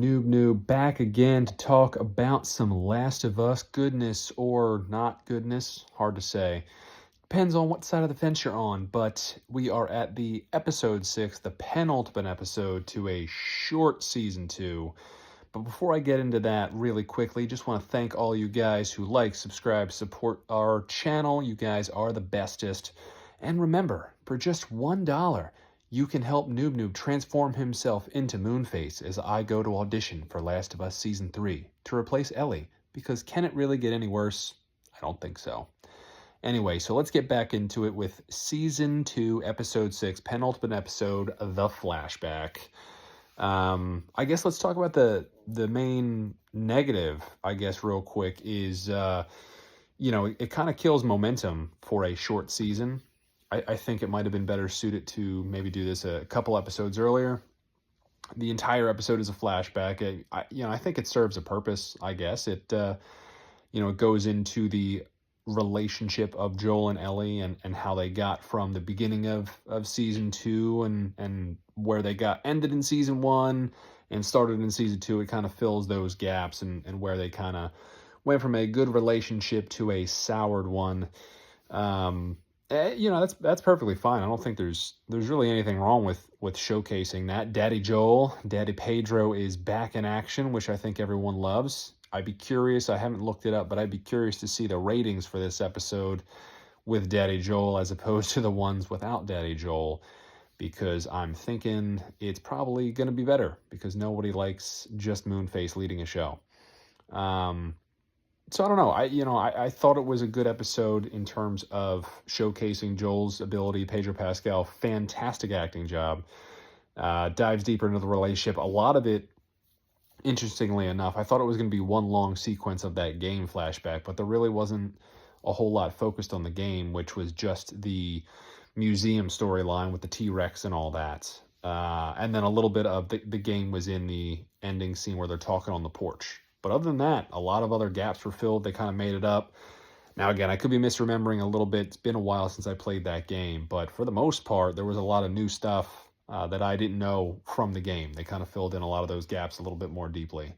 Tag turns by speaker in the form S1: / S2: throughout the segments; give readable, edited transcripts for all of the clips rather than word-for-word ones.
S1: Noob back again to talk about some Last of Us goodness or not goodness. Hard to say. Depends on what side of the fence you're on, but we are at the episode 6, the penultimate episode to a short season 2. But before I get into that really quickly, just want to thank all you guys who like, subscribe, support our channel. You guys are the bestest. And remember, for just $1, you can help Noob transform himself into Moonface as I go to audition for Last of Us Season 3 to replace Ellie, because can it really get any worse? I don't think so. Anyway, so let's get back into it with Season 2, Episode 6, penultimate episode, The Flashback. I guess let's talk about the main negative, I guess, real quick, is, it kind of kills momentum for a short season. I think it might have been better suited to maybe do this a couple episodes earlier. The entire episode is a flashback. I think it serves a purpose, I guess. It goes into the relationship of Joel and Ellie and how they got from the beginning of season 2 and where they got ended in season 1 and started in season 2. It kind of fills those gaps and where they kind of went from a good relationship to a soured one. That's perfectly fine. I don't think there's really anything wrong with showcasing that. Daddy Joel, Daddy Pedro is back in action, which I think everyone loves. I'd be curious, I haven't looked it up, but I'd be curious to see the ratings for this episode with Daddy Joel as opposed to the ones without Daddy Joel, because I'm thinking it's probably going to be better because nobody likes just Moonface leading a show. So I don't know. I thought it was a good episode in terms of showcasing Joel's ability. Pedro Pascal, fantastic acting job. Dives deeper into the relationship. A lot of it, interestingly enough, I thought it was going to be one long sequence of that game flashback, but there really wasn't a whole lot focused on the game, which was just the museum storyline with the T-Rex and all that. And then a little bit of the game was in the ending scene where they're talking on the porch. But other than that, a lot of other gaps were filled. They kind of made it up. Now, again, I could be misremembering a little bit. It's been a while since I played that game. But for the most part, there was a lot of new stuff that I didn't know from the game. They kind of filled in a lot of those gaps a little bit more deeply.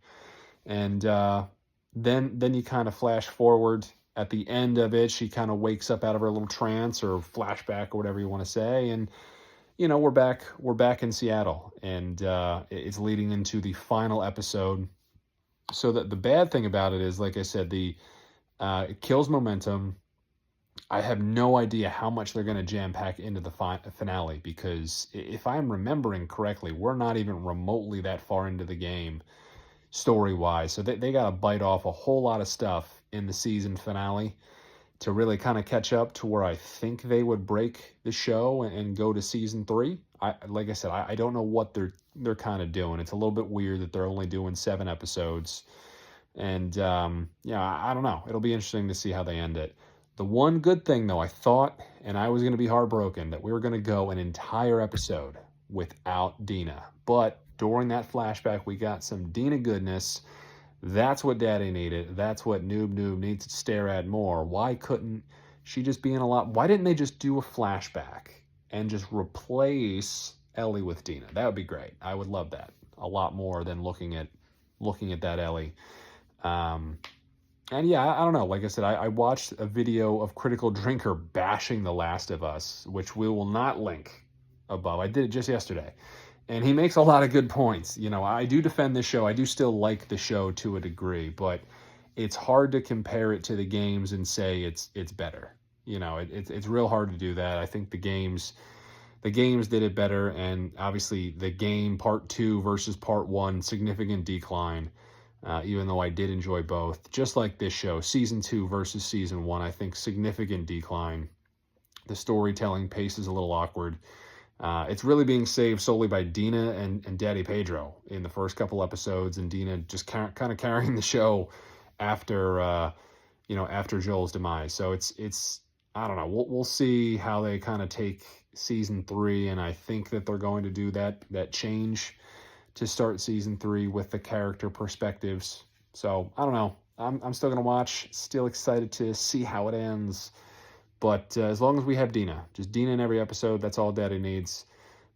S1: And then you kind of flash forward. At the end of it, she kind of wakes up out of her little trance or flashback or whatever you want to say. And, we're back in Seattle. And it's leading into the final episode. So that the bad thing about it is, like I said, it kills momentum. I have no idea how much they're going to jam pack into the finale, because if I'm remembering correctly, we're not even remotely that far into the game story-wise. So they got to bite off a whole lot of stuff in the season finale to really kind of catch up to where I think they would break the show and go to season 3. Like I said, I don't know what they're kind of doing. It's a little bit weird that they're only doing 7 episodes. And, I don't know. It'll be interesting to see how they end it. The one good thing, though, I thought, and I was going to be heartbroken, that we were going to go an entire episode without Dina. But during that flashback, we got some Dina goodness. That's what Daddy needed. That's what Noob needs to stare at more. Why couldn't she just be in why didn't they just do a flashback and just replace Ellie with Dina? That would be great. I would love that a lot more than looking at that Ellie. And yeah, I don't know. Like I said, I watched a video of Critical Drinker bashing The Last of Us, which we will not link above. I did it just yesterday. And he makes a lot of good points. I do defend this show. I do still like the show to a degree, but it's hard to compare it to the games and say it's better. It's real hard to do that. I think the games did it better, and obviously the game part 2 versus part 1, significant decline. Even though I did enjoy both, just like this show, season 2 versus season 1, I think significant decline. The storytelling pace is a little awkward. It's really being saved solely by Dina and Daddy Pedro in the first couple episodes, and Dina just kind of carrying the show after Joel's demise. So it's I don't know. We'll see how they kind of take season 3, and I think that they're going to do that change to start season 3 with the character perspectives. So I don't know. I'm still gonna watch. Still excited to see how it ends. But as long as we have Dina, just Dina in every episode, that's all Daddy needs.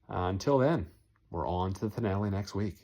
S1: Until then, we're on to the finale next week.